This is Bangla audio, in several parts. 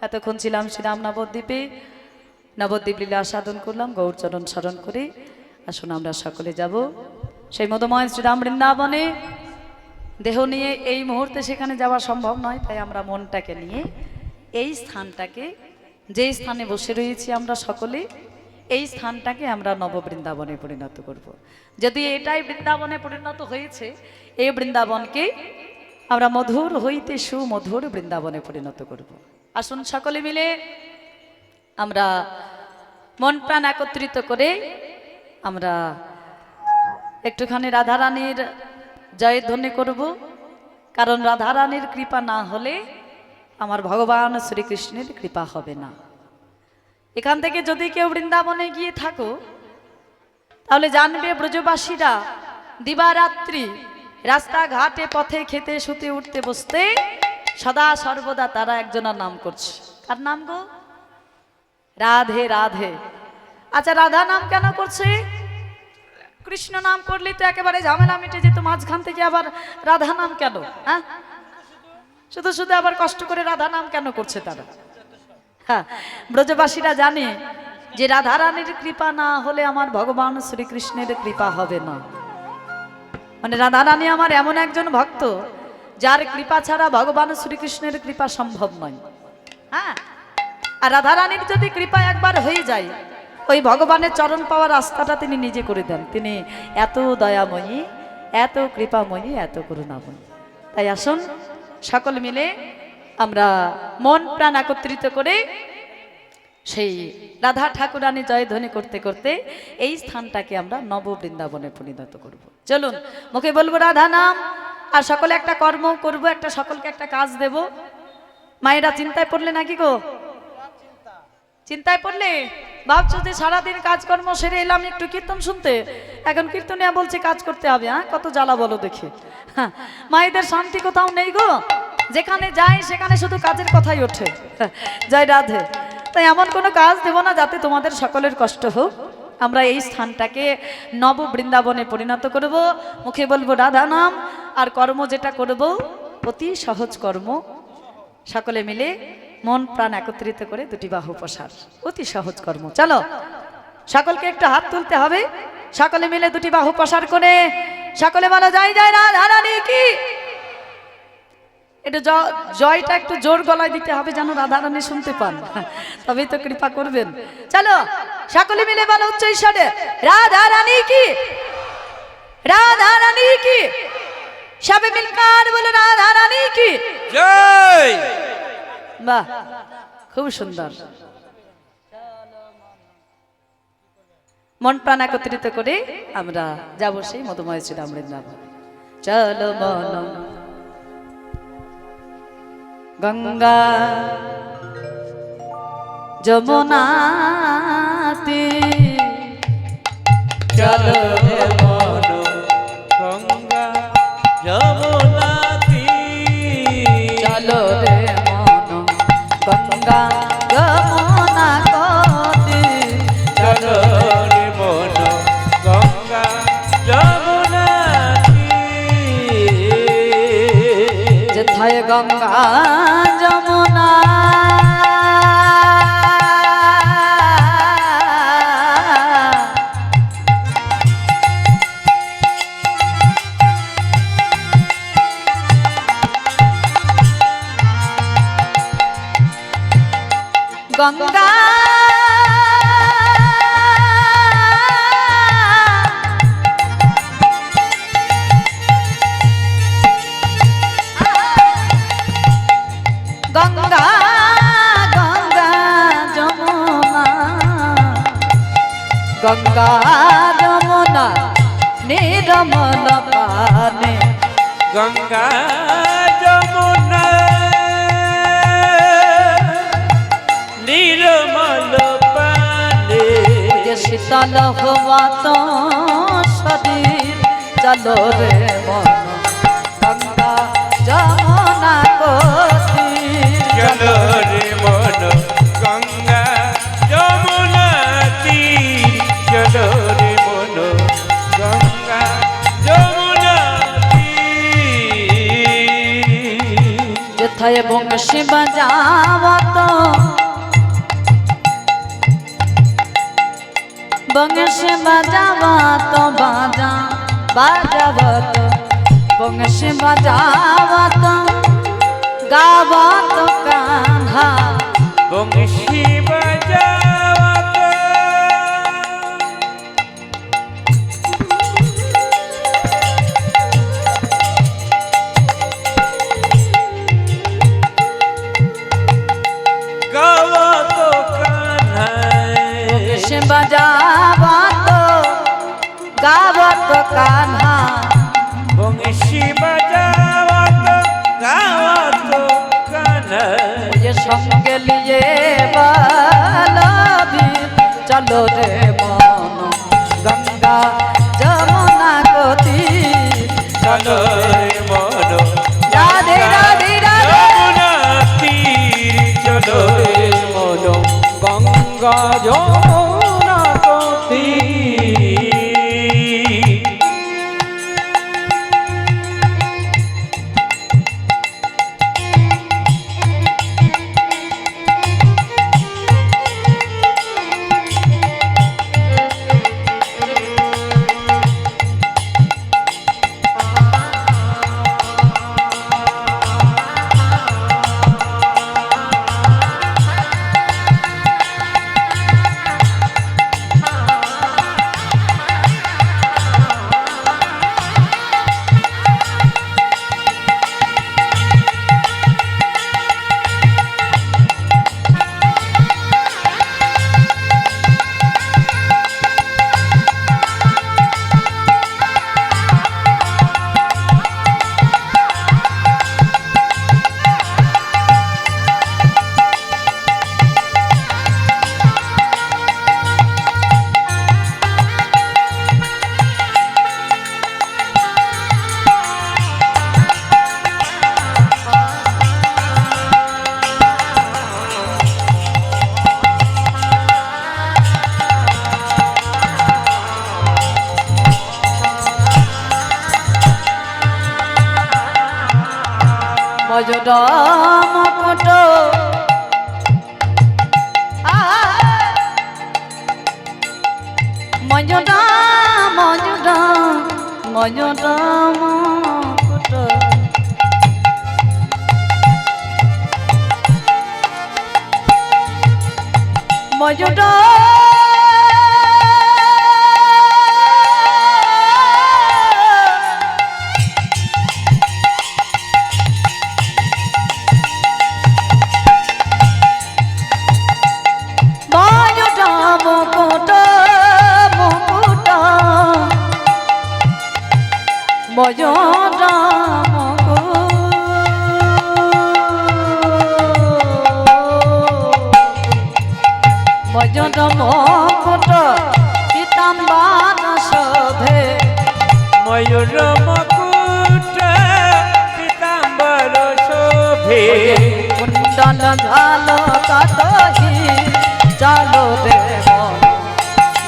এতক্ষণ ছিলাম শ্রীরাম নবদ্বীপে, নবদ্বীপ লীলা সাধন করলাম, গৌরচরণ স্মরণ করে আসুন আমরা সকলে যাব সেই মধুময় শ্রীরাম বৃন্দাবনে। দেহ নিয়ে এই মুহূর্তে সেখানে যাওয়া সম্ভব নয়, তাই আমরা মনটাকে নিয়ে এই স্থানটাকে, যে স্থানে বসে রয়েছি আমরা সকলে, এই স্থানটাকে আমরা নববৃন্দাবনে পরিণত করব। যদি এটাই বৃন্দাবনে পরিণত হয়েছে, এই বৃন্দাবনকে আমরা মধুর হইতে সুমধুর বৃন্দাবনে পরিণত করব। আসুন সকলে মিলে আমরা মন প্রাণ একত্রিত করে আমরা একটুখানি রাধারানীর জয়ধ্বনি করব, কারণ রাধারানীর কৃপা না হলে আমার ভগবান শ্রীকৃষ্ণের কৃপা হবে না। এখান থেকে যদি কেউ বৃন্দাবনে গিয়ে থাকো, তাহলে জানবে ব্রজবাসীরা দিবারাত্রি রাস্তাঘাটে পথে খেতে শুতে উঠতে বসতে সদা সর্বদা তারা একজনের নাম করছে। কার নাম গো? রাধে রাধে। আচ্ছা, রাধা নাম কেন করছে? কৃষ্ণ নাম করলে তো একেবারে ঝামেলা মিটে যেত, মাঝখান থেকে আবার রাধা নাম কেন? হ্যাঁ, শুধু শুধু আবার কষ্ট করে রাধা নাম কেন করছে তারা? হ্যাঁ, ব্রজবাসীরা জানে যে রাধারানীর কৃপা না হলে আমার ভগবান শ্রীকৃষ্ণের কৃপা হবে না। মানে রাধারানী আমার এমন একজন ভক্ত যার কৃপা ছাড়া ভগবান শ্রীকৃষ্ণের কৃপা সম্ভব নয়। হ্যাঁ, আর রাধারানীর যদি কৃপা একবার হয়ে যায়, ওই ভগবানের চরণ পাওয়ার রাস্তাটা তিনি নিজে করে দেন। তিনি এত দয়াময়ী, এত কৃপাময়ী, এত করুণাময়ী। তাই আসুন সকল মিলে আমরা মন প্রাণ একত্রিত করে সেই রাধা ঠাকুরানী জয়ধ্বনি করতে করতে এই স্থানটাকে আমরা নববৃন্দাবনে পরিণত করব। চলুন মুখে বলবো রাধা নাম, আর সকলে একটা কর্ম করব, একটা সকলকে একটা কাজ দেব। মায়েরা চিন্তায় পড়লে নাকি গো? চিন্তায় পড়লে ভাবছো যে সারাদিন কাজকর্ম সেরে এলাম একটু কীর্তন শুনতে, এখন কীর্তনিয়া বলছে কাজ করতে হবে। হ্যাঁ, কত জ্বালা বলো দেখি। হ্যাঁ, মায়েদের শান্তি কোথাও নেই গো, যেখানে যাই সেখানে শুধু কাজের কথাই ওঠে। জয় রাধে। তাই এমন কোনো কাজ দেব না যাতে তোমাদের সকলের কষ্ট হোক। আমরা এই স্থানটাকে নব বৃন্দাবনে পরিণত করব। মুখে বলবো রাধা নাম, আর কর্ম যেটা করব অতি সহজ কর্ম। সকলে মিলে মন প্রাণ একত্রিত করে দুটি বাহু প্রসার, অতি সহজ কর্ম। চলো সকলকে একটু হাত তুলতে হবে, সকলে মিলে দুটি বাহু প্রসার করে সকলে বলো জয় জয় রাধারানী কি। এটা জয়টা একটু জোর গলায় দিতে হবে যেন রাধারানী শুনতে পান, তবেই তো কৃপা করবেন। চলো সকলে মিলে বলো উচ্চ ঈশ্বরে রাধারানী কি, রাধারানী কি। সবে মিলকার বলো রাধারানী কি জয়। বাহ, খুব সুন্দর। মন প্রাণ একত্রিত করে আমরা যাব সেই মধুময় শ্রীরাম বৃন্দাবন। চলো মন গঙ্গা যমুনাতে, চলো রে মন গঙ্গা যমুনাতে, চলো রে মন গঙ্গা যমুনা কতে, চলো রে মন গঙ্গা যমুনাতে। যেথায় গঙ্গা যমুনা গঙ্গা গঙ্গা গঙ্গা যমুনা, গঙ্গা যমুনা নির্মল পানে, গঙ্গা যমুনা নির্মল পানে, যে শীতল হওয়া তো শরীর। চলো রে মন গঙ্গা যমুনা কতি, চলো রে মন গঙ্গা যমুনাতে, চলো রে মন গঙ্গা যমুনাতে। थये बंशी बजावत बंशी बजावत बाजा बजावत बंशी बजावत गावत कान्हा बंशी बजावत गावत कान्हा बंशी बजावत गावत कान्हा बंशी बजावत गावत कान्हा ये संगे लिए बलबीर चलो रे मन गंगा जमुना को तीर चलो रे मन राधे राधे राधे यमुना तीर चलो रे मन गंगा यमुना को तीर মজুরা মুকুট মজুরা মজুরা মজুরা মুকুট মজুরা মজুরা মজুরা মুকুট পীতাম্বর শোভে ময়ূর মুকুট পীতাম্বর শোভে কুণ্ডল ঝাল কাতহি চলো রে মন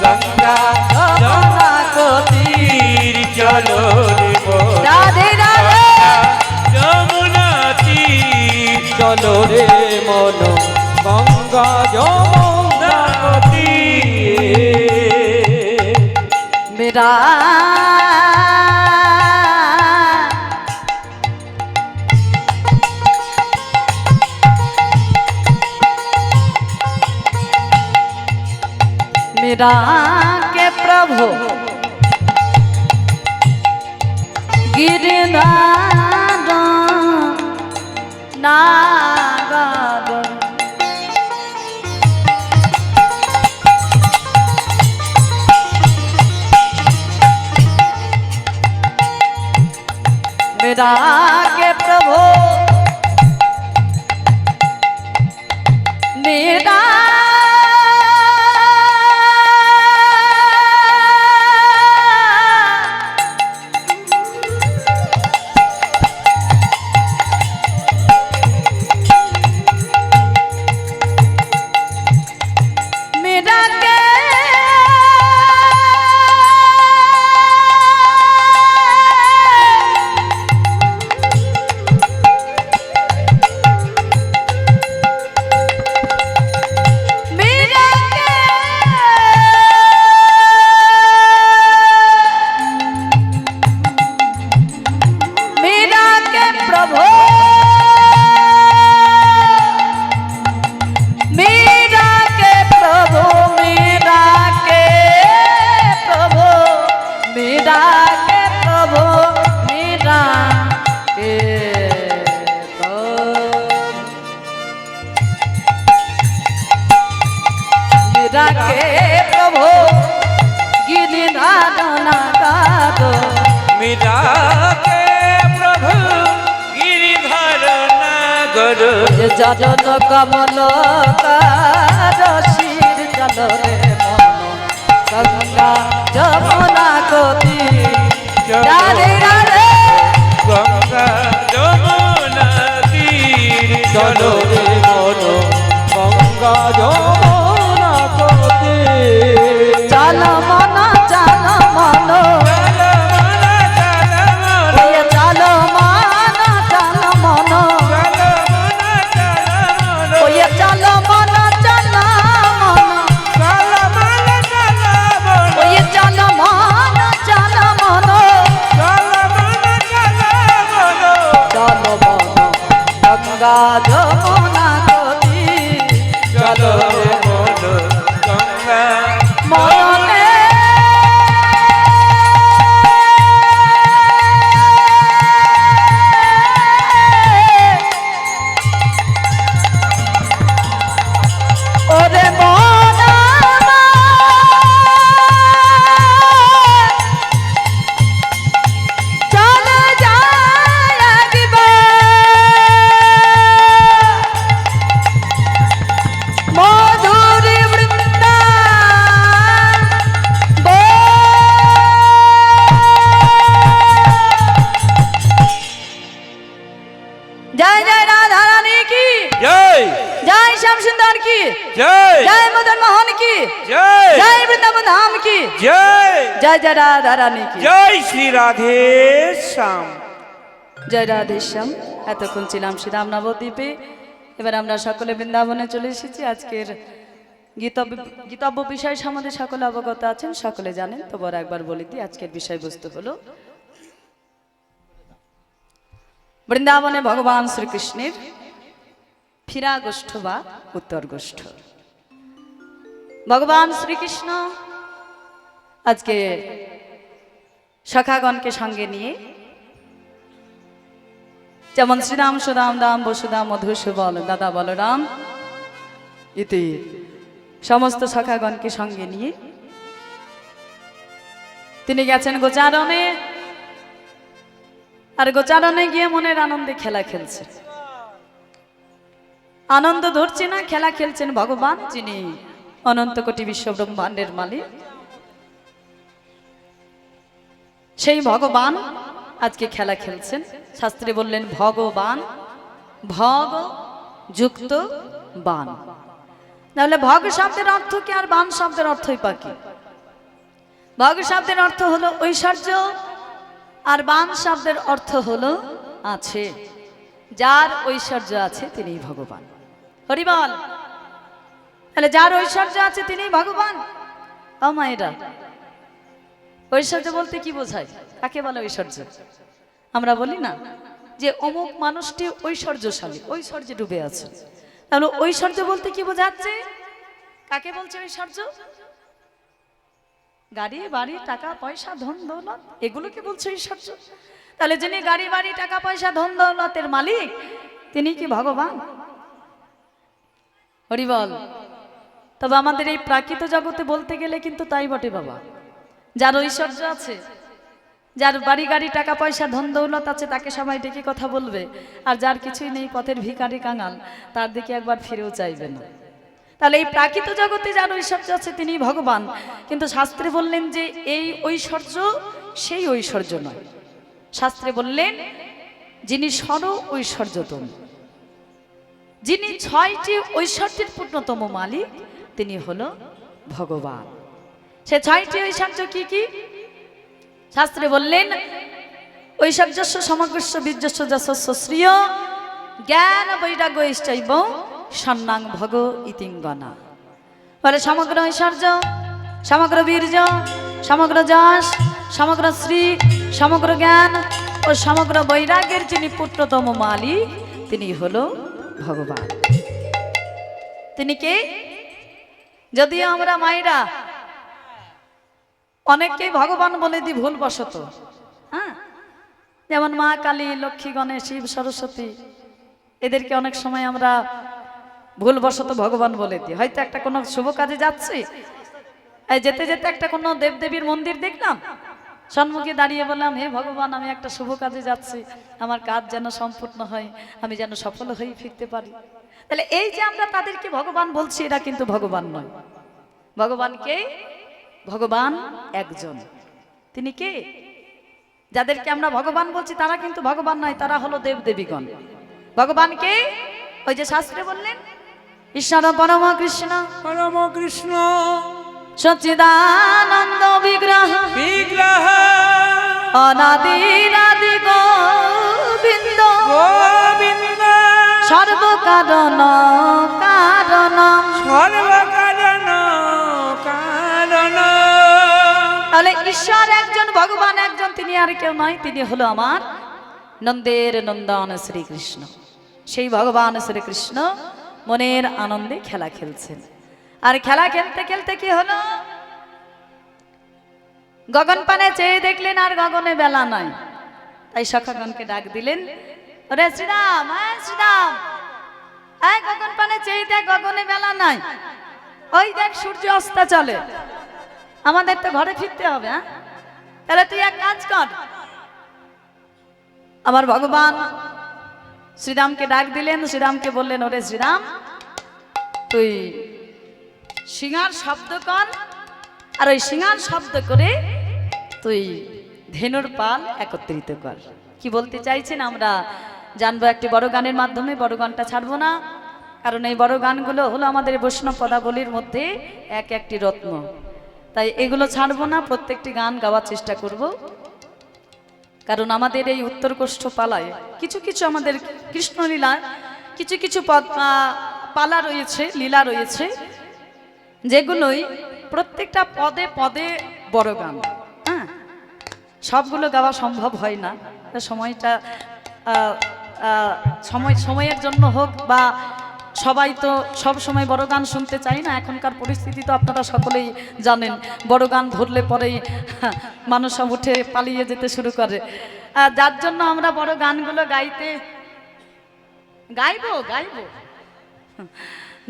গঙ্গা যমুনা কো তীর চলো রে মন রাধে রাধে যমুনা তীর চলো রে মন গঙ্গা যমুনা তীর मेरा मेरा के प्रभु गिरधार नागर मेरा के प्रभु मेरा রাখে প্রভু গিরি ধারণা কাদ मीरा के प्रभु गिरिधर नगर জজন কমল কারশির চলরে মন গঙ্গা যমুনা গতি রাধে রাধে गंगा যমুনা তীর চলো রে মন গঙ্গা যমুনা তীর চল মন চল মন ওয়ে চল মন চল মন ওয়ে চল মন চল মন ওয়ে চল মন চল মন চল মন গঙ্গা যমুনা গতি চলো রে মন গঙ্গা মনে ওরে মন চলে যায় একবার মধুরী জয় জয় রাধা রানী কি জয় জয় শ্যাম সুন্দর কি জয় জয় মদন মোহন কি জয় জয় বৃন্দাবন ধাম কি জয় জয় জয় রাধা রানী কি জয় শ্রী রাধে শ্যাম জয় রাধে শ্যাম। এতক্ষণ ছিলাম শ্রীরাম নবদ্বীপে, এবার আমরা সকলে বৃন্দাবনে চলে এসেছি। আজকের গীতব্য বিষয় সম্বন্ধে সকলে অবগত আছেন, সকলে জানেন, তো বড় একবার বলে দিই। আজকের বিষয়বস্তু হলো বৃন্দাবনে ভগবান শ্রীকৃষ্ণের ফিরা গোষ্ঠ বা উত্তর গোষ্ঠ। ভগবান শ্রীকৃষ্ণ আজকে সখাগণকে সঙ্গে নিয়ে, যেমন শ্রীরাম সুদাম দাম বসুদাম মধুসূদন দাদা বলরাম ইতি সমস্ত সখাগণকে সঙ্গে নিয়ে তিনি গেছেন গোচারণে। আর গোচারণে গিয়ে মনের আনন্দে খেলা খেলছে। আনন্দ ধরছে না, খেলা খেলছেন ভগবান, যিনি অনন্ত কোটি বিশ্ব ব্রহ্মাণ্ডের মালিক। সেই ভগবান আজকে খেলা খেলছেন। শাস্ত্রে বললেন ভগবান, ভগ যুক্ত বান। তাহলে ভগ শব্দের অর্থ কি আর বান শব্দের অর্থই পাকি? ভগ শব্দের অর্থ হলো ঐশ্বর্য, আর বান শব্দের অর্থ হলো আছে। যার ঐশ্বর্য আছে তিনি ভগবান। হরি বল। তাহলে যার ঐশ্বর্য আছে তিনি ভগবান। ও মায়েরা, ঐশ্বর্য বলতে কি বোঝায়? কাকে বলে ঐশ্বর্য? আমরা বলি না যে অমুক মানুষটি ঐশ্বর্যশালী, ঐশ্বর্যে ডুবে আছে। তাহলে ঐশ্বর্য বলতে কি বোঝাচ্ছে? কাকে বলছে ঐশ্বর্য? গাড়ি বাড়ি টাকা পয়সা ধন দৌলত, এগুলোকে বলছে ঐশ্বর্য। তাহলে যিনি গাড়ি বাড়ি টাকা পয়সা ধন দৌলতের মালিক তিনি কি ভগবান? হরি বল। তবে আমাদের এই প্রাকৃত জগতে বলতে গেলে কিন্তু তাই বটে বাবা। যার ঐশ্বর্য আছে, যার বাড়ি গাড়ি টাকা পয়সা ধন দৌলত আছে, তাকে সবাই ডেকে কথা বলবে। আর যার কিছুই নেই, পথের ভিখারি কাঙাল, তার দিকে একবার ফিরেও চাইবে না। তাহলে এই প্রাকৃত জগতে যার ঐশ্বর্য আছে তিনি ভগবান। কিন্তু শাস্ত্রে বললেন যে এই ঐশ্বর্য সেই ঐশ্বর্য নয়। শাস্ত্রে বললেন যিনি সর ঐশ্বর্যতম, যিনি 6টি ঐশ্বর্যের পূর্ণতম মালিক, তিনি হলো ভগবান। সে 6টি ঐশ্বর্য কি কি? শাস্ত্রে বললেন ঐশ্বর্যস্য সমগ্রস্য বীর্যস্য যশস্য শ্রিয় জ্ঞান বৈরাগ্য ইষ্টৈব সন্নাং ভগ ইতিঙ্গনা। বলে সমগ্র ঐশ্বর্য, সমগ্র বীর্য, সমগ্র যশ, সমগ্র শ্রী, সমগ্র জ্ঞান ও সমগ্র বৈরাগ্যের যিনি পূর্ণতম মালিক তিনি হলো ভগবান। তিনি কে? যদিও আমরা মায়েরা অনেককেই ভগবান বলে দিই ভুলবশত। হ্যাঁ, যেমন মা কালী, লক্ষ্মী, গণেশ, শিব, সরস্বতী, এদেরকে অনেক সময় আমরা ভুলবশত ভগবান বলে দিই, হয়তো একটা কোনো শুভ কাজে যাচ্ছি, এই যেতে যেতে একটা কোনো দেবদেবীর মন্দির দেখলাম, সম্মুখে দাঁড়িয়ে বললাম, হে ভগবান, আমি একটা শুভ কাজে যাচ্ছি, আমার কাজ যেন সম্পূর্ণ হয়, আমি যেন সফল হয়ে ফিরতে পারি। তাহলে এই যে আমরা তাদেরকে ভগবান বলছি, এরা কিন্তু ভগবান নয়। ভগবানকে, ভগবান একজন। তিনি কে? যাদেরকে আমরা ভগবান বলছি তারা কিন্তু ভগবান নয়, তারা হলো দেবদেবীগণ। ভগবানকে ওই যে শাস্ত্রে বললেন, ঈশ্বর পরম কৃষ্ণ পরম কৃষ্ণ সচ্চিদানন্দ বিগ্রহ বিগ্রহ অনাদিরাদি গোবিন্দ গোবিন্দ সর্বকারণ কারণ। সর্বকারণ কারণ। তাহলে ঈশ্বর একজন, ভগবান একজন, তিনি আর কেউ নয়, তিনি হলো আমার নন্দের নন্দন শ্রীকৃষ্ণ। সেই ভগবান শ্রীকৃষ্ণ মনের আনন্দে খেলা খেলছেন। আর খেলা খেলতে খেলতে কি হলো, গগন পানে চেয়ে দেখলেন আর গগনে বেলা নাই। তাই সখাগণকে ডাক দিলেন, ওরে শ্রীরাম, শ্রীরাম, এই গগন পানে চেয়ে দেখ, গগনে বেলা নাই, ওই দেখ সূর্য অস্ত চলে, আমাদের তো ঘরে ফিরতে হবে। হ্যাঁ, তাহলে তুই এক কাজ কর। আমার ভগবান শ্রীরামকে ডাক দিলেন, শ্রীরামকে বললেন, ওরে শ্রীরাম, তুই সিংহার শব্দ কর, আর ওই সিংহার শব্দ করে তুই ধেনুর পাল একত্রিত কর। কি বলতে চাইছেন আমরা জানবো একটি বড় গানের মাধ্যমে। বড় গানটা ছাড়বো না, কারণ এই বড় গানগুলো হলো আমাদের বৈষ্ণব পদাবলীর মধ্যে এক একটি রত্ন, তাই এগুলো ছাড়বো না, প্রত্যেকটি গান গাওয়ার চেষ্টা করব। কারণ আমাদের এই উত্তর কোষ্ঠ পালায় কিছু কিছু আমাদের কৃষ্ণলীলা, কিছু কিছু পালা রয়েছে, লীলা রয়েছে, যেগুলোই প্রত্যেকটা পদে পদে বড় গান। হ্যাঁ, সবগুলো গাওয়া সম্ভব হয় না, সময়টা সময়ের জন্য হোক, বা সবাই তো সব সময় বড় গান শুনতে চাই না। এখনকার পরিস্থিতি তো আপনারা সকলেই জানেন, বড় গান ধরলে পরেই মানুষ সব উঠে পালিয়ে যেতে শুরু করে। যার জন্য আমরা বড় গানগুলো গাইবো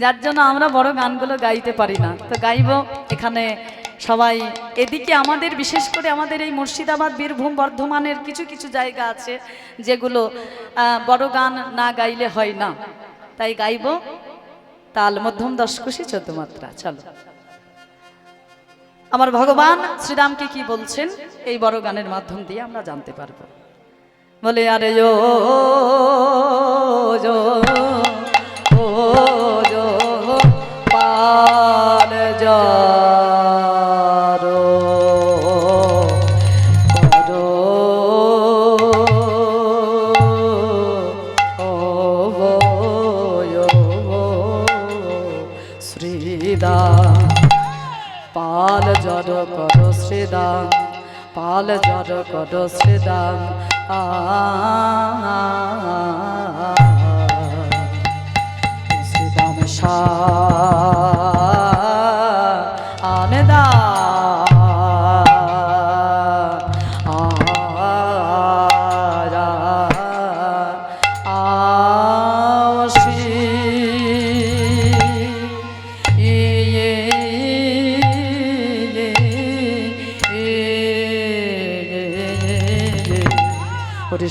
যার জন্য আমরা বড় গানগুলো গাইতে পারি না। তো গাইবো এখানে সবাই। এদিকে আমাদের বিশেষ করে আমাদের এই মুর্শিদাবাদ, বীরভূম, বর্ধমানের কিছু কিছু জায়গা আছে যেগুলো বড় গান না গাইলে হয় না, তাই গাইবো। তাল মধ্যম দশকুশি 14 মাত্রা। চলো, আমার ভগবান শ্রীরামকে কি বলছেন এই বড় গানের মাধ্যম দিয়ে আমরা জানতে পারবো। বলে, আরে ও পাল যারো শ্রীদাম, পাল জড় কর শ্রীদাম, পাল জড় কর শ্রীদাম। শ্রীদাম আনদা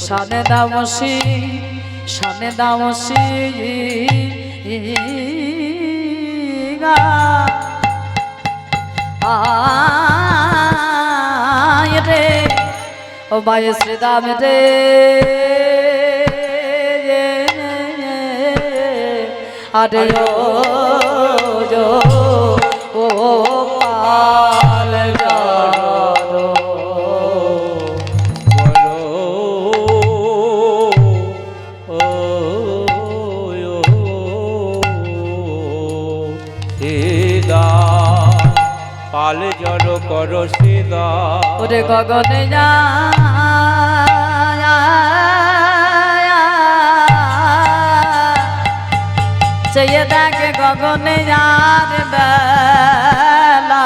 শানে দামসি, শানে দামসি আয় রে ও মায়ে শ্রীদাম রে, আরে ও পাল যারো পাল জড় কর সিদা। ওরে গগনে যা চেয়ে দেখে গগনে যার বেলা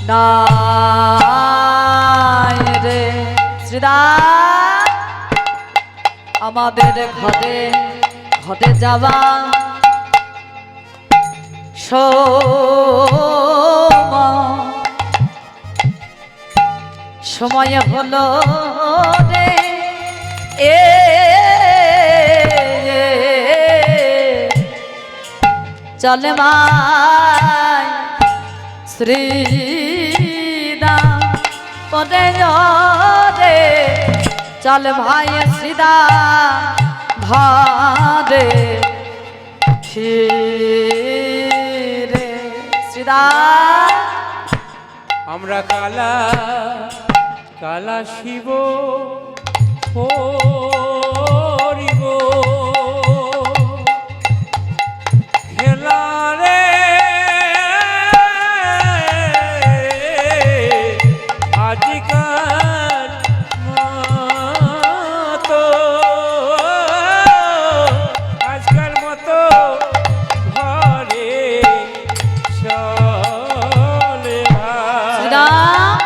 নাই রে শ্রীরাম। আমাদের ঘরে ঘরে যাওয়া সময় হলো রে এ চলে মাই শ্রীদাম পদে রে চল ভাই শ্রীদাম ঘরে ফিরে শ্রীদাম। আমরা কালা কালা শিব হরিব খেলা রে আজিকাল মতো আজকাল মতো ঘরে চলে শ্রীরাম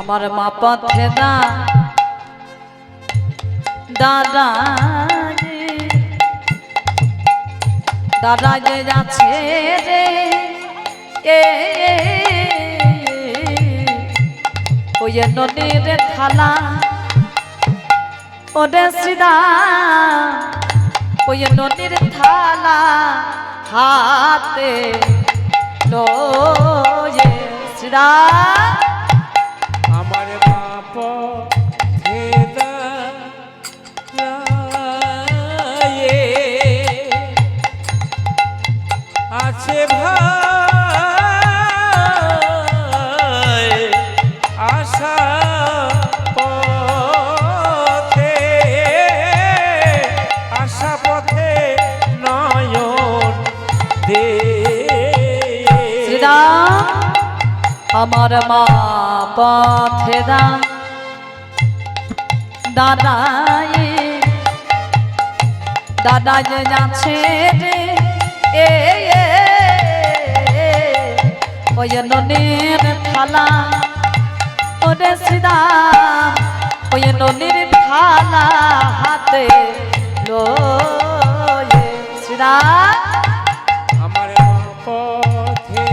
আমার মা পথে দাদা দাদা যে যাচ্ছে রে ওই নদীর থালা ওরে শ্রীরাম ওই নদীর থালা হাতে লয়ে শ্রীরাম আমার বাপ আছে ভাই আশা পথে আশা পথে নয়ন দে শ্রীরাম আমার মা পথে দাদাই দাদা যে যাচ্ছে রে ওই নদীর থালা ওরে শ্রীরাম ওই নদীর থালা হাতে লয়ে শ্রীরাম আমার পথে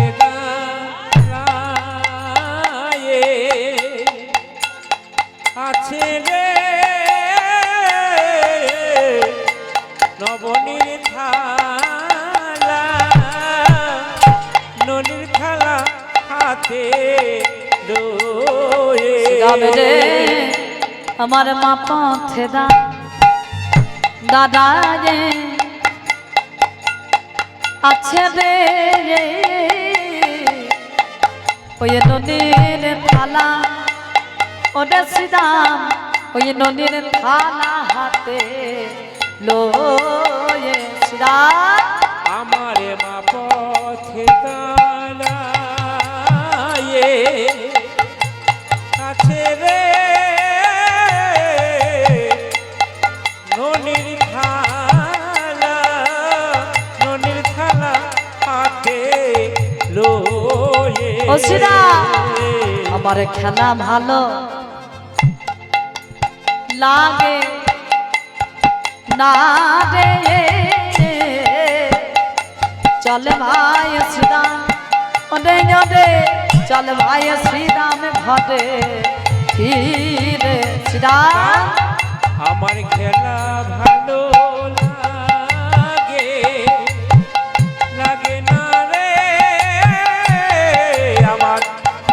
দাঁড়ায়ে আছে রে নবনীর থালা ননির থালা হাতে লয়ে রে আমার মা পথে দাদা রে আছে রে ওই নদীর থালা ওরে শ্রীরাম ওই নদীর থালা হাতে লয়ে শ্রীরাম আমার মা পথে দাঁড়ায়ে আছে রে ননির থালা হাতে লয়ে ও শ্রীরাম আমার খেলা ভালো লাগে না রে চল ভাই শ্রীরাম ওরে ওরে চল ভাই শ্রীরাম ঘরে ফিরে শ্রীরাম আমার খেলা ভালো লাগে লাগে না রে আমার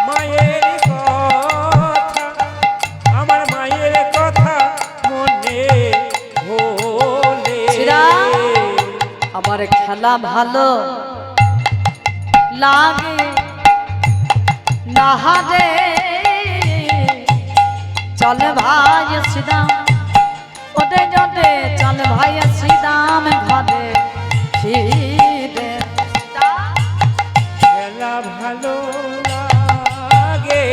মায়ের কথা আমার মায়ের কথা মনে হলে শ্রীরাম আমার খেলা ভালো লাগে না রে চল ভাই শ্রীরাম ওরে ওরে চল ভাই শ্রীরাম ঘরে ফিরে শ্রীরাম খেলা ভালো লাগে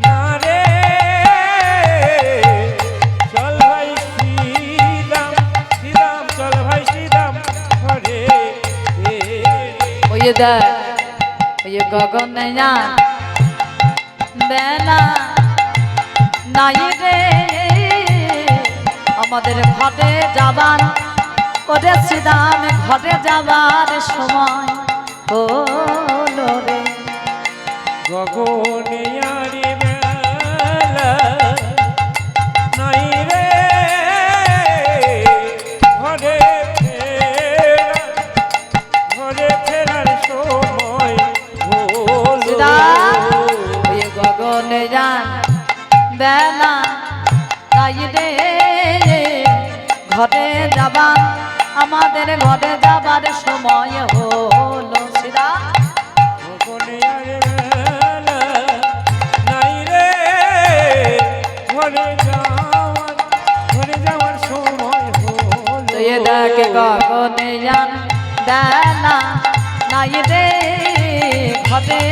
না রে চল ভাই শ্রীরাম শ্রীরাম চল ভাই শ্রীরাম ঘরে ওই দেখ ওই গগনে বেলা নাই রে আমাদের ঘরে যাবার ওরে শ্রীরাম ঘরে যাবার সময় হলো রে। গগনে আরে বেলা নাই রে ঘরে ফেরার সময় হলো। ওই গগনে যান বেলা তাই রে ঘরে যাবা আমাদের ঘরে যাবার সময় হলো শ্রীরা। গগনে আরে বেলা নাই রে ঘরে যাওয়ার সময় হলো। এ দেখ গগনে যান বেলা নাই রে ঘরে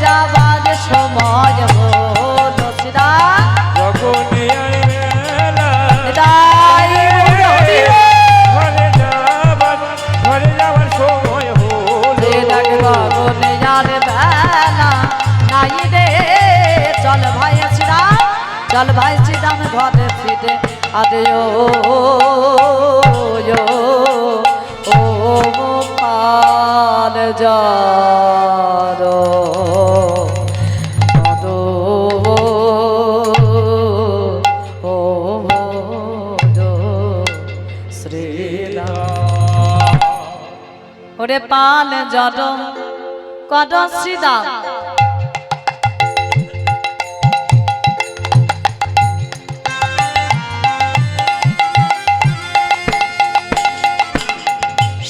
যাবার সময় হলো শ্রীরা। গগনে আরে বেলা তাই ঘরে যাওয়ার সময় হলো। গগনে যার বেলা নাই রে চল ভাই শ্রীরাম চল ভাই শ্রীরাম ঘরে ফিরে আরে ও পাল যার শ্রীরাম ওরে পাল জড কদ শ্রীরাম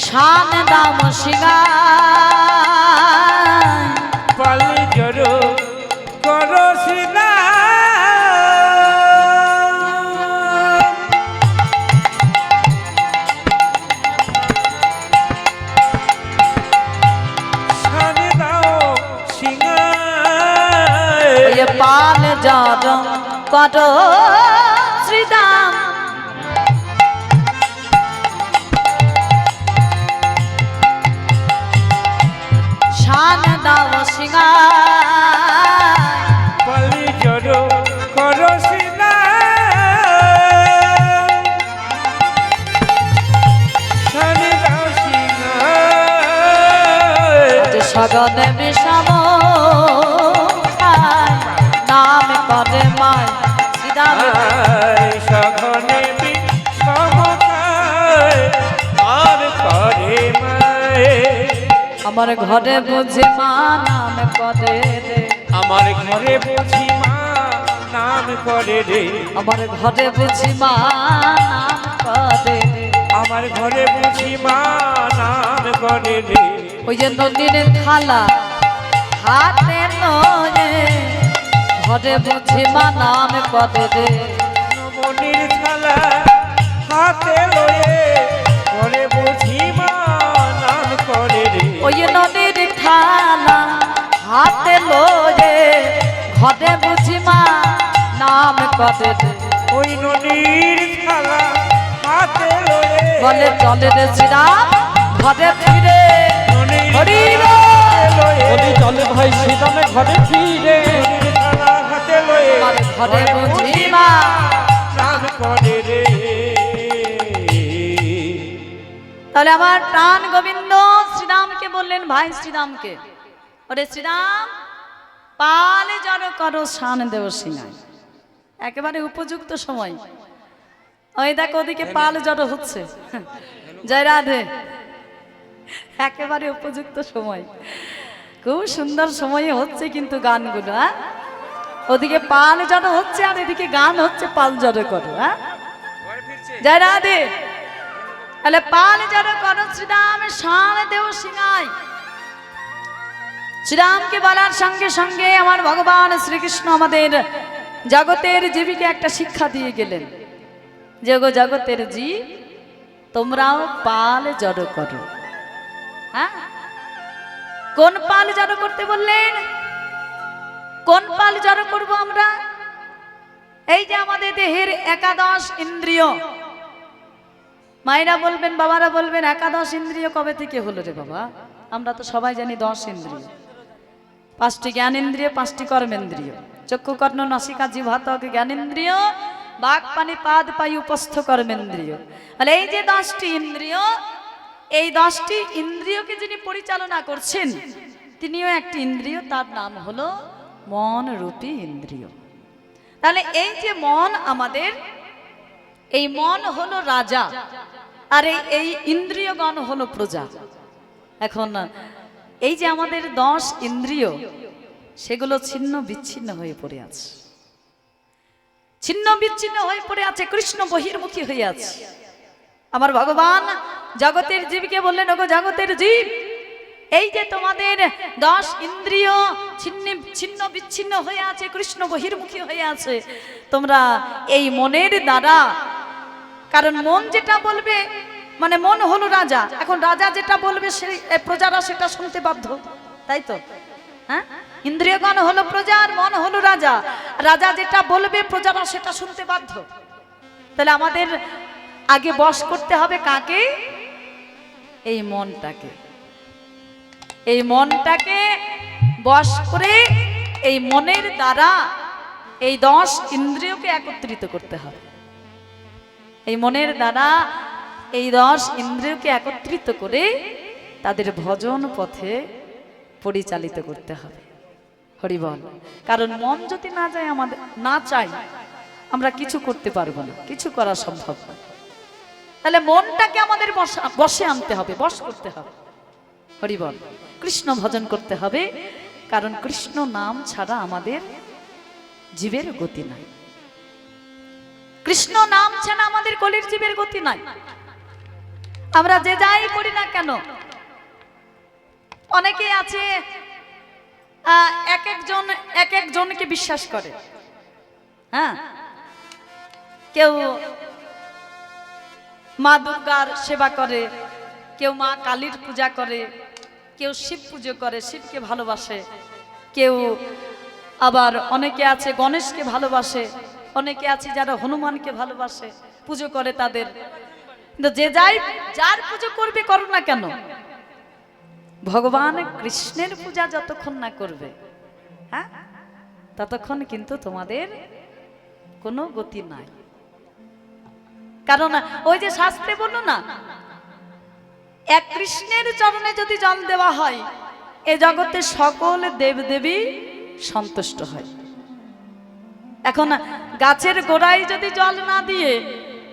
শান দাম সিংহায় পালি জড়ো করো সিনা সানে দাও সিংহায় ওই পাল জড কদ শ্রীরাম শান দাম সিংহায় পালি জড়ো করো সিনা সানে দাও সিংহায় সগনে বিষম নাম করে মায় শ্রীরাম সঘনে বিষমকায় আর করে মায়ে। আমার ঘরে বুঝি মা নাম করে রে আমার ঘরে বুঝি মা নাম করে রে আমার ঘরে বুঝি মা নাম করে রে আমার ঘরে বুঝি মা নাম করে রে। ওই যে নদীর থালা হাতে নয়ে ঘরে বুঝি মা নাম করে রে নমনির থালা হাতে লয়ে ঘরে বুঝি মা নাম করে রে। ওই নদীর থালা হাতে লয়ে ঘরে বুঝি মা নাম করে রে ওই নদীর থালা হাতে লয়ে বলে চলে রে শ্রীরাম ঘরে ফিরে নদীর হরি থালা হাতে লয়ে যদি চলে ভাই শ্রীরামে ঘরে ফিরে নদীর থালা হাতে লয়ে আমার ঘরে বুঝি মা নাম করে রে। তাহলে আমার প্রাণ গোবিন্দ শ্রীরামকে বললেন ভাই শ্রীরামকে ওরে শ্রীরাম পালে জড়ো করো শান দেব সিংহায় একেবারে উপযুক্ত সময় ওই দেখো ওদিকে পাল জড়ো হচ্ছে জয় রাধে একেবারে উপযুক্ত সময় খুব সুন্দর সময়ে হচ্ছে কিন্তু গানগুলো হ্যাঁ ওদিকে পাল জড়ো হচ্ছে আর এদিকে গান হচ্ছে পাল জড়ো করো হ্যাঁ জয় রাধে তাহলে পাল জড়ো করো শ্রীরাম শান দেও সিংহায় শ্রীরামকে বলার সঙ্গে সঙ্গে আমার ভগবান শ্রীকৃষ্ণ আমাদের জগতের জীবীকে একটা শিক্ষা দিয়ে গেলেন যে গো জগতের জীব তোমরাও পাল জড়ো করো হ্যাঁ কোন পাল জড়ো করতে বললেন কোন পাল জড়ো করব আমরা এই যে আমাদের দেহের একাদশ ইন্দ্রিয় মায়েরা বলবেন বাবারা বলবেন একাদশ ইন্দ্রিয় কবে থেকে হলো রে বাবা আমরা তো সবাই জানি 10 ইন্দ্রিয় 5টি জ্ঞানেন্দ্রিয় 5টি কর্মেন্দ্রিয় চক্ষু কর্ণ নাসিকা জিহ্বা ত্বক জ্ঞানেন্দ্রিয় বাক পানি পাদ পাই উপস্থ কর্মেন্দ্রিয়। তাহলে এই যে 10টি ইন্দ্রিয়, এই 10টি ইন্দ্রিয়কে যিনি পরিচালনা করছেন তিনিও একটি ইন্দ্রিয়, তার নাম হলো মন রূপী ইন্দ্রিয়। তাহলে এই যে মন আমাদের, এই মন হলো রাজা, আর এই ইন্দ্রিয়গণ হলো প্রজা। এখন এই যে আমাদের 10 ইন্দ্রিয়, সেগুলো ছিন্ন বিচ্ছিন্ন হয়ে পড়ে আছে, ছিন্ন বিচ্ছিন্ন হয়ে পড়ে আছে, কৃষ্ণ বহির্মুখী হয়ে আছে। আমার ভগবান জগতের জীবকে বললেন, ওগো জগতের জীব, এই যে তোমাদের 10 ইন্দ্রিয় ছিন্ন বিচ্ছিন্ন হয়ে আছে, কৃষ্ণ বহির্মুখী হয়ে আছে, তোমরা এই মনের দ্বারা, কারণ মন যেটা বলবে, মানে মন হলো রাজা, এখন রাজা যেটা বলবে সেই প্রজারা সেটা শুনতে বাধ্য, তাই তো? হ্যাঁ, ইন্দ্রিয়গণ হলো প্রজা আর মন হলো রাজা, রাজা যেটা বলবে প্রজারা সেটা শুনতে বাধ্য। তাহলে আমাদের আগে বশ করতে হবে কাকে? এই মনটাকে। এই মনটাকে বশ করে এই মনের দ্বারা এই 10 ইন্দ্রিয়কে একত্রিত করতে হবে। এই মনের দ্বারা এই 10 ইন্দ্রিয়কে একত্রিত করে তাদের ভজন পথে পরিচালিত করতে হবে। হরি বল। কারণ মন যদি না যায়, আমাদের না চাই, আমরা কিছু করতে পারবো না, কিছু করা সম্ভব না। তাহলে মনটাকে আমাদের বশে আনতে হবে, বশ করতে হবে। হরি বল। কৃষ্ণ ভজন করতে হবে, কারণ কৃষ্ণ নাম ছাড়া আমাদের জীবের গতি নাই। কৃষ্ণ নাম ছাড়া আমাদের কলির জীবের গতি নাই। আমরা যে যাই করি না কেন, অনেকে আছে এক একজনকে বিশ্বাস করে। হ্যাঁ, কেউ মা দুর্গার সেবা করে, কেউ মা কালীর পূজা করে, কেউ শিব পুজো করে, শিবকে ভালোবাসে, কেউ আবার অনেকে আছে গণেশকে ভালোবাসে, অনেকে আছে যারা হনুমানকে ভালোবাসে, পুজো করে তাদের। কিন্তু যে যার পুজো করবে, করো না কেন, ভগবান কৃষ্ণের পূজা যতক্ষণ না করবে, হ্যাঁ, ততক্ষণ কিন্তু তোমাদের কোনো গতি নাই। কারণ ওই যে শাস্ত্রে বললো না, এক কৃষ্ণের চরণে যদি জল দেওয়া হয়, এ জগতে সকল দেবদেবী সন্তুষ্ট হয়। এখন গাছের গোড়ায় যদি জল না দিয়ে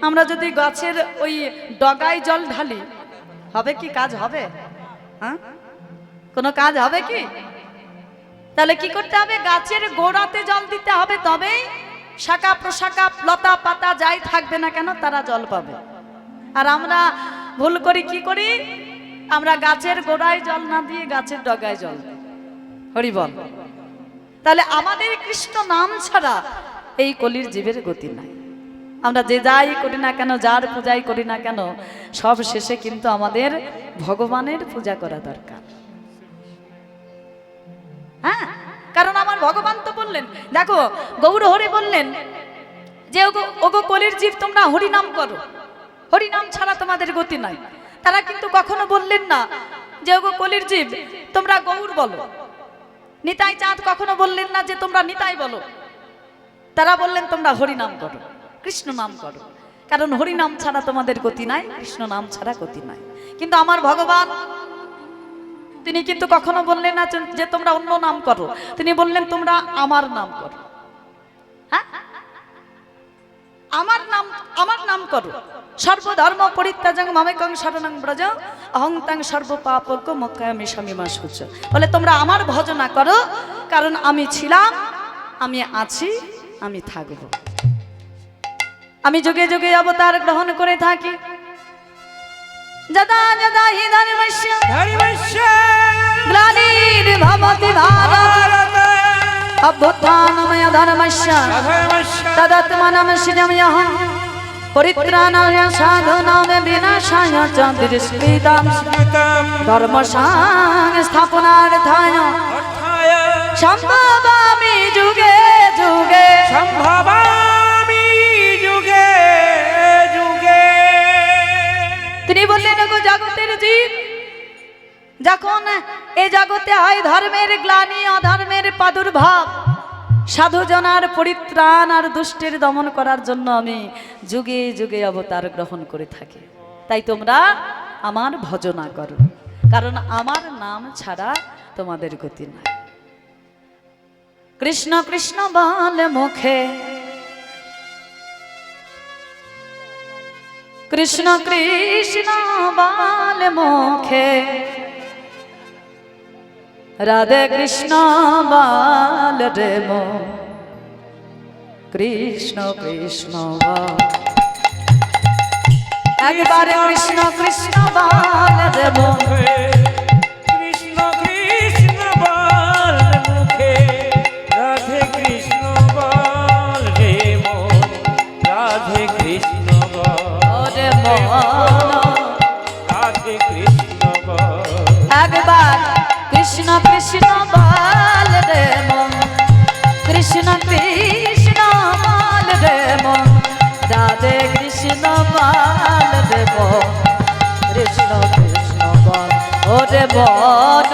আমরা যদি গাছের ওই ডগায় জল ঢালি, হবে কি? কাজ হবে? হ্যাঁ, কোনো কাজ হবে কি? তাহলে কি করতে হবে? গাছের গোড়াতে জল দিতে হবে, তবেই শাখা প্রশাখা লতা পাতা যাই থাকবে না কেন তারা জল পাবে। আর আমরা ভুল করি, কি করি? আমরা গাছের গোড়ায় জল না দিয়ে গাছের ডগায় জল দিই। হরি বল। তাহলে আমাদের কৃষ্ণ নাম ছাড়া এই কলির জীবের গতি নাই। আমরা যে যাই করি না কেন, যার পূজাই করি না কেন, সব শেষে কিন্তু আমাদের ভগবানের পূজা করা দরকার। হ্যাঁ, কারণ আমার ভগবান তো বললেন, দেখো গৌর হরি বললেন যে ওগো কলির জীব, তোমরা হরি নাম করো, হরি নাম ছাড়া তোমাদের গতি নাই। তারা কিন্তু কখনো বললেন না যে ওগো কলির জীব তোমরা গৌর বলো। নিতাই চাঁদ কখনো বললেন না যে তোমরা নিতাই বলো। তারা বললেন তোমরা হরি নাম করো, কৃষ্ণ নাম করো, কারণ হরি নাম ছাড়া তোমাদের গতি নাই, কৃষ্ণ নাম ছাড়া গতি নাই। কিন্তু আমার ভগবান তিনি কিন্তু কখনো বললেন না যে তোমরা অন্য নাম করো, তিনি বললেন তোমরা আমার নাম করো। হ্যাঁ, আমার নাম করো। সর্বধর্ম পরিত্যাজং মামেকং শরণং ব্রজ অহং তং সর্ব পাপজ্ঞ মোক্ষয়ামি স্বামীমা সূচ। বলে তোমরা আমার ভজনা করো, কারণ আমি ছিলাম, আমি আছি, আমি থাকব। আমি যুগে যুগে অবতার গ্রহণ করে থাকি। যদা যদা হি ধর্মস্য গ্লানির্ভবতি ভারত অভ্যুত্থানময় ধর্মস্য তদাত্মানম সৃজাম্যহং পরিত্রাণায় সাধনায় বিনাশায় চ দুষ্কৃতাম ধর্ম সংস্থাপনার্থায় সম্ভবামি যুগে যুগে, সম্ভবামি যুগে যুগে। তিনি বললেন গো জগতের জীব, যখন এ জগতে হয় ধর্মের গ্লানি, অধর্মের প্রাদুর্ভাব, সাধুজনার পরিত্রাণ আর দুষ্টের দমন করার জন্য আমি যুগে যুগে অবতার গ্রহণ করে থাকি। তাই তোমরা আমার ভজনা করো, কারণ আমার নাম ছাড়া তোমাদের গতি নাই। কৃষ্ণ কৃষ্ণ বলে মুখে, কৃষ্ণ কৃষ্ণ বলে মুখে, রাধে কৃষ্ণ বল রে মন, কৃষ্ণ কৃষ্ণ বল। একবারে কৃষ্ণ কৃষ্ণ বল রে মন, কৃষ্ণ কৃষ্ণ বল মুখে, রাধে কৃষ্ণ বল রে মন, রাধে কৃষ্ণ বল ওরে মন, রাধে কৃষ্ণ বল। একবার কৃষ্ণ কৃষ্ণ বল রে মন, কৃষ্ণ কৃষ্ণ বল রে মন, রাধে কৃষ্ণ বল রে মন, কৃষ্ণ কৃষ্ণ বল ওরে মন,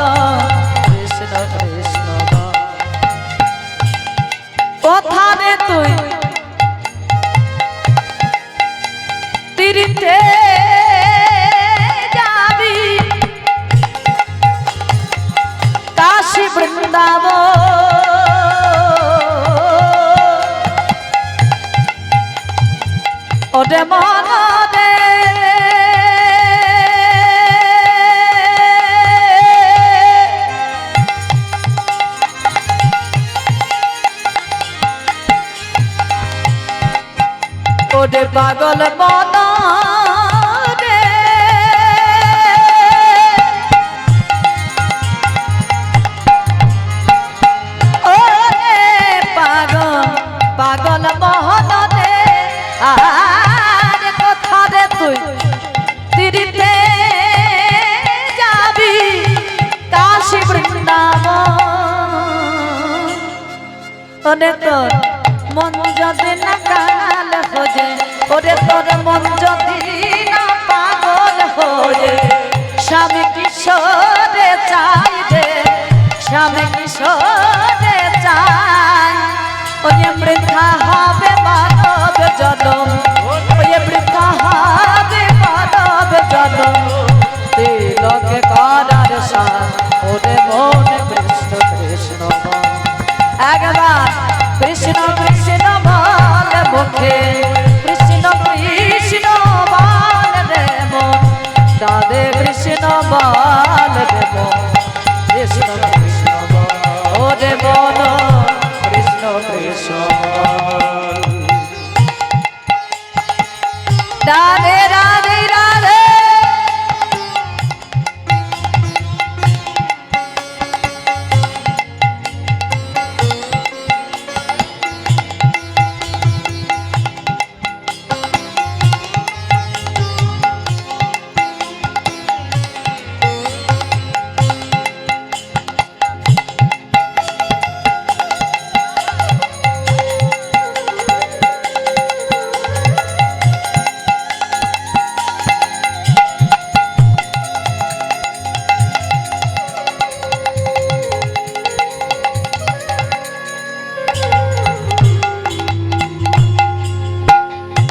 কৃষ্ণ কৃষ্ণ বল। কোথারে তুই তীরিতে যাবি, কাশী বৃন্দাবন ওরে মন রে, ওরে পাগল মন রে, ওরে পাগল পাগল মন রে, আর কোথারে তুই তীরিতে যাবি, কাশী বৃন্দাবন ওরে তোর মন যদি না কাল হয়ে, ওরে তোর মন যদি না পাগল হয়ে, স্বামী কিশোরে চাই রে, স্বামী কিশোরে চাই। ওই বৃদ্ধা হবে মানব জনম, ওই বৃদ্ধা হবে মানব জনম, তিলকে করার সাথ ওরে মন কৃষ্ণ কৃষ্ণ বল। একবার কৃষ্ণ কৃষ্ণ বল মুখে, কৃষ্ণ কৃষ্ণ বল রে মন, রাধে কৃষ্ণ বল রে মন, কৃষ্ণ কৃষ্ণ বল ওরে মন, কৃষ্ণ কৃষ্ণ বল। রাধে রাধে রাধে।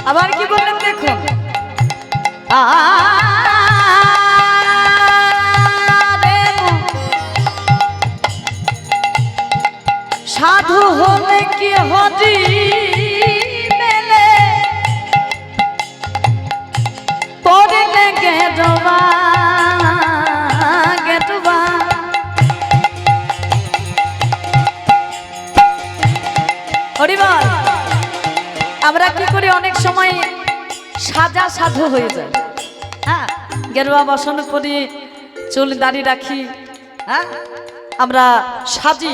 আবার কি বললেন দেখুন, সাধু হলে কি হজি মেলে, পড়লে গেটবা গেটবা, হরিবল। আমরা কি করি, অনেক সময় সাজা সাধু হয়ে যায়, হ্যাঁ, গেরুয়া বসন করি, চুল দাড়ি রাখি, হ্যাঁ, আমরা সাজি,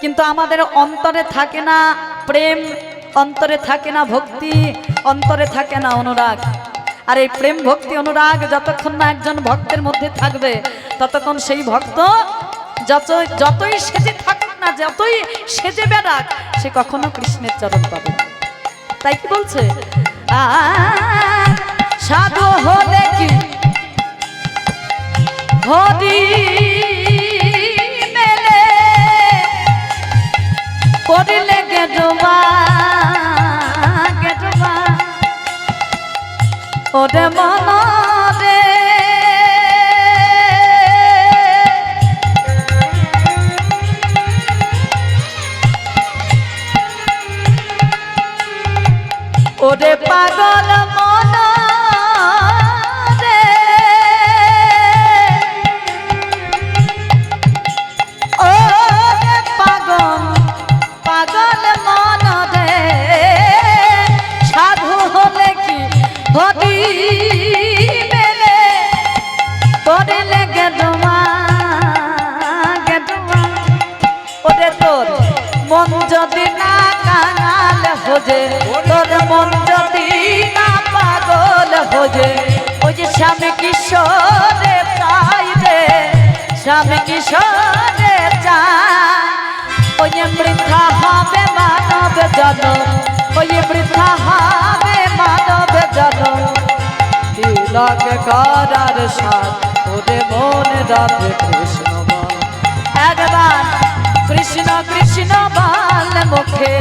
কিন্তু আমাদের অন্তরে থাকে না প্রেম, অন্তরে থাকে না ভক্তি, অন্তরে থাকে না অনুরাগ। আর এই প্রেম ভক্তি অনুরাগ যতক্ষণ না একজন ভক্তের মধ্যে থাকবে, ততক্ষণ সেই ভক্ত যতই সেজে থাকুক না, যতই সেজে বেড়াক, সে কখনো কৃষ্ণের চরণ পাবে না। তাই কি বলছে, সাধু হলে কি হরি মেলে, পড়িলে গেডুমা গেডুমা ওরে মন রে ওরে পাগল মন রে ওরে পাগল পাগল মন রে সাধু হলে কি হবি মেলে পড়লে গেদমা গেদমা ওরে তোর মন যদি না কাঙাল হোজে তোর মন যদি না পাগল হোজে ওই যে স্বামী কিশোরে চাই রে স্বামী কিশোরে চাই ওই যে বৃদ্ধা হবে মানব জনম ওই যে বৃদ্ধা হবে মানব জনম তিলক করার সাথ ওরে মন রাধে কৃষ্ণ বল একবার কৃষ্ণ কৃষ্ণ বল মুখে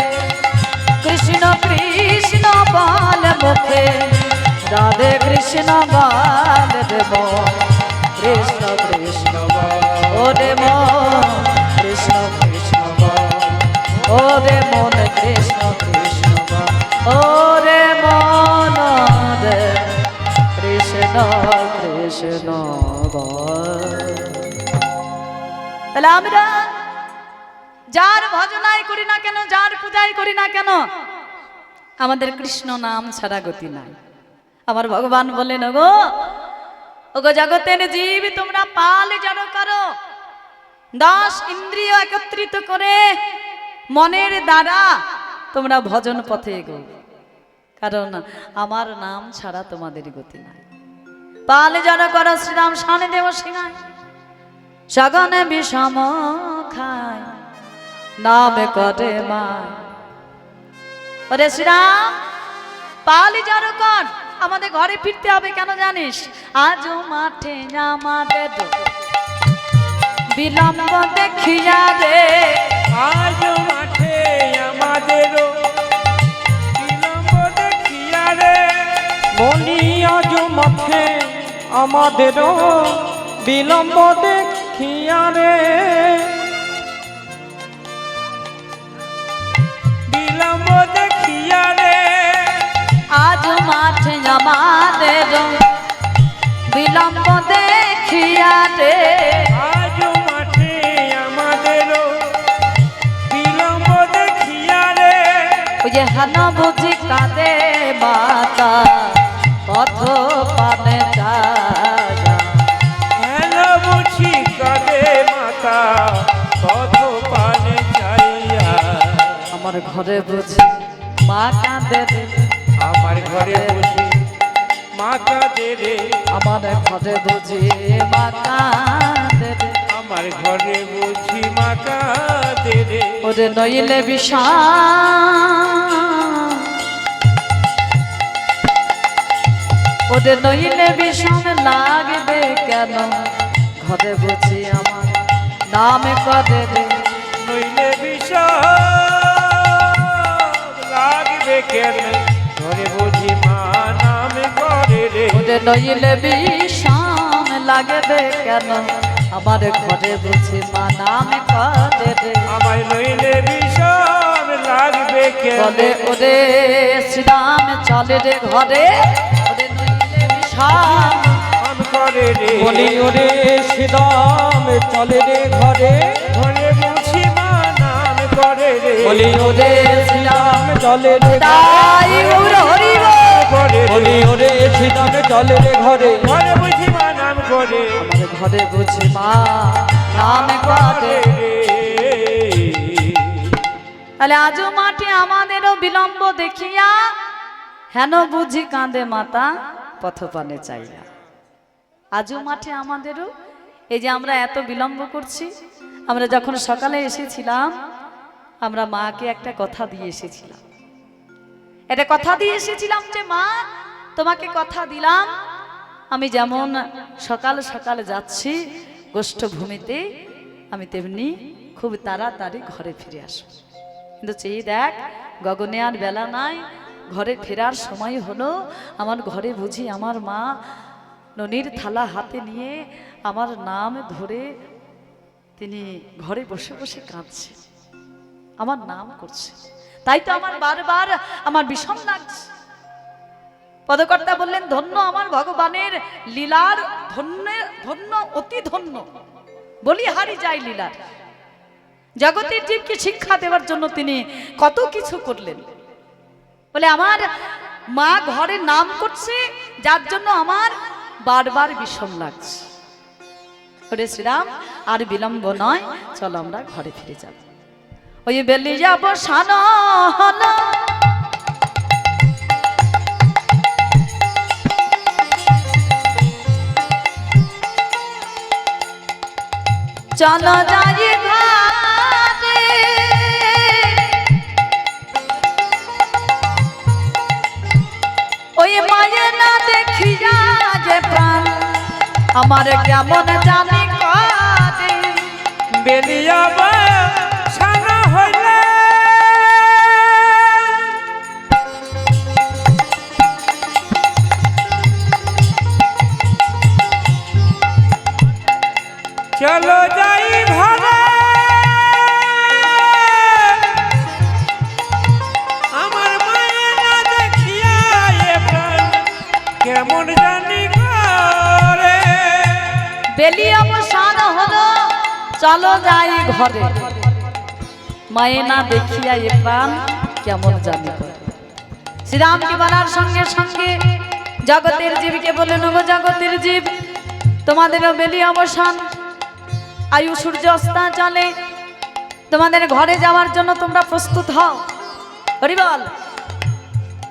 কৃষ্ণ কৃষ্ণ বল মুখে রাধে কৃষ্ণ বল দেব কৃষ্ণ কৃষ্ণ বল ওরে মন কৃষ্ণ কৃষ্ণ বল ওরে মন কৃষ্ণ কৃষ্ণ বল ওরে মন রে কৃষ্ণ কৃষ্ণ বল। তাহলে আমরা যার ভজনাই করি না কেন যার পূজাই করি না কেন আমাদের কৃষ্ণ নাম ছাড়া গতি নাই। আমার ভগবান বলেন গো ওগো জগতের জীব তোমরা পালে জড় করো 10 ইন্দ্রিয় একত্রিত করে মনের দ্বারা তোমরা ভজন পথে এগো কারণ আমার নাম ছাড়া তোমাদের গতি নাই। পালে জড় করো শ্রীরাম শানে দেব সিংহায় সগনে বিষম খায় নাম করে মা ওরে শ্রীরাম পালি যারো কর আমাদের ঘরে ফিরতে হবে কেন জানিস আজও মাঠে আমাদের বিলম্ব দেখিয়া রে আজও মাঠে আমাদেরও বিলম্ব দেখিয়া রে মনি আজ মাঠে আমাদেরও বিলম্ব দেখিয়া রে বিলম্ব দেখিয়া রে আজ মাঠে আমাদের বিলম্ব দেখিয়া রে আজও মাঠে আমাদেরও বিলম্ব দেখিয়া রে ওই যে হান বুঝি কাঁদে মাতা পথ পানে যায় হেন বুঝি কাঁদে মাতা পথ পানে চাইয়া আমার ঘরে বুঝি মা কাঁদে রে আমার ঘরে বসে মা কাঁদে রে আমার ঘরে বুঝি মা কাঁদে রে আমার ঘরে বুঝি মা কাঁদে রে ওরে নইলে বিষাদ ওরে নইলে বিষম লাগবে কেন ঘরে বুঝি আমার নাম করে রে নইলে বিষম লাগবে কেন ঘরে বুঝি মা নাম করে রে ওরে নইলে বিষম লাগবে কেন আমার ঘরে বুঝি মা নাম করে রে আমার নইলে বিষম লাগবে কেন বলে ওরে শ্রীরাম চলে রে ঘরে ওরে নইলে বিষম নাম করে রে বলি ওরে শ্রীরাম চলে রে ঘরে ঘরে বুঝি মা নাম করে রে বলি ওরে শ্রীরাম চলে রে তাই গৌর হরি বল। করে রে বলি ওরে শ্রীরাম চলে রে ঘরে ঘরে বুঝি মা নাম করে আমার ঘরে বুঝি মা নাম করে তাহলে আজও মাঠে আমাদেরও বিলম্ব দেখিয়া হেন বুঝি কাঁদে মাতা পথপানে চাইয়া আজও মাঠে আমাদেরও এই যে আমরা এত বিলম্ব করছি আমরা যখন সকালে এসেছিলাম আমরা মাকে একটা কথা দিয়ে এসেছিলাম এটা কথা দিয়ে এসেছিলাম যে মা তোমাকে কথা দিলাম আমি যেমন সকাল সকাল যাচ্ছি গোষ্ঠভূমিতে আমি তেমনি খুব তাড়াতাড়ি ঘরে ফিরে আসব কিন্তু চেয়ে দেখ গগনে আর বেলা নাই, ঘরে ফেরার সময় হলো। আমার ঘরে বুঝি আমার মা ননির থালা হাতে নিয়ে আমার নাম ধরে তিনি ঘরে বসে বসে কাঁদছে, আমার নাম করছে। তাই তো আমার বারবার আমার বিষম লাগছে। পদকর্তা বললেন ধন্য আমার ভগবানের লীলার, ধন্য ধন্য অতি ধন্য, বলিহারি যায় লীলার। জগতের জীবকে শিক্ষা দেওয়ার জন্য তিনি কত কিছু করলেন। বলে আমার মা ঘরে নাম করছে, যার জন্য আমার বারবার বিষম লাগছে। ওরে শ্রীরাম আর বিলম্ব নয়, চলো আমরা ঘরে ফিরে যাব। ওই বেলি যাব সানো হলো, চলো যাই ঘরে, ওই মায়ে না দেখিয়া যে প্রাণ আমার কেমন জানি কাঁদে। বেলিয়া সানা হইলে চলো যাই ঘরে, আমার মায়ে না দেখিয়া এ প্রাণ কেমন জানি করে। বেলি অবসান হলো, চলো যাই ঘরে, মায়ে না দেখিয়া এ প্রাণ কেমন জানি করে। শ্রীরামকে বলার সঙ্গে সঙ্গে জগতের জীবকে বলে নেব, জগতের জীব তোমাদেরও বেলি অবসান, আয়ু সূর্য অস্তা চলে, তোমাদের ঘরে যাওয়ার জন্য তোমরা প্রস্তুত হও। হরি বল।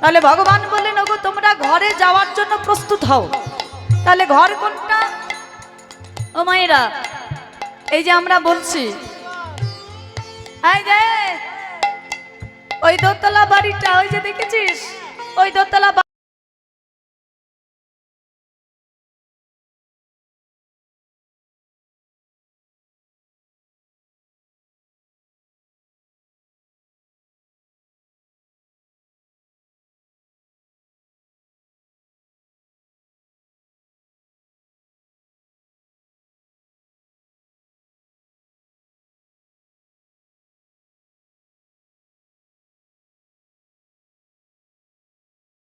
তাহলে ভগবান বললেন ওগো তোমরা ঘরে যাওয়ার জন্য প্রস্তুত হও। তাহলে ঘর কোনটা? ও মায়েরা, এই যে আমরা বলছি, এই যে ওই দোতলা বাড়িটা, ওই যে দেখেছিস ওই দোতলা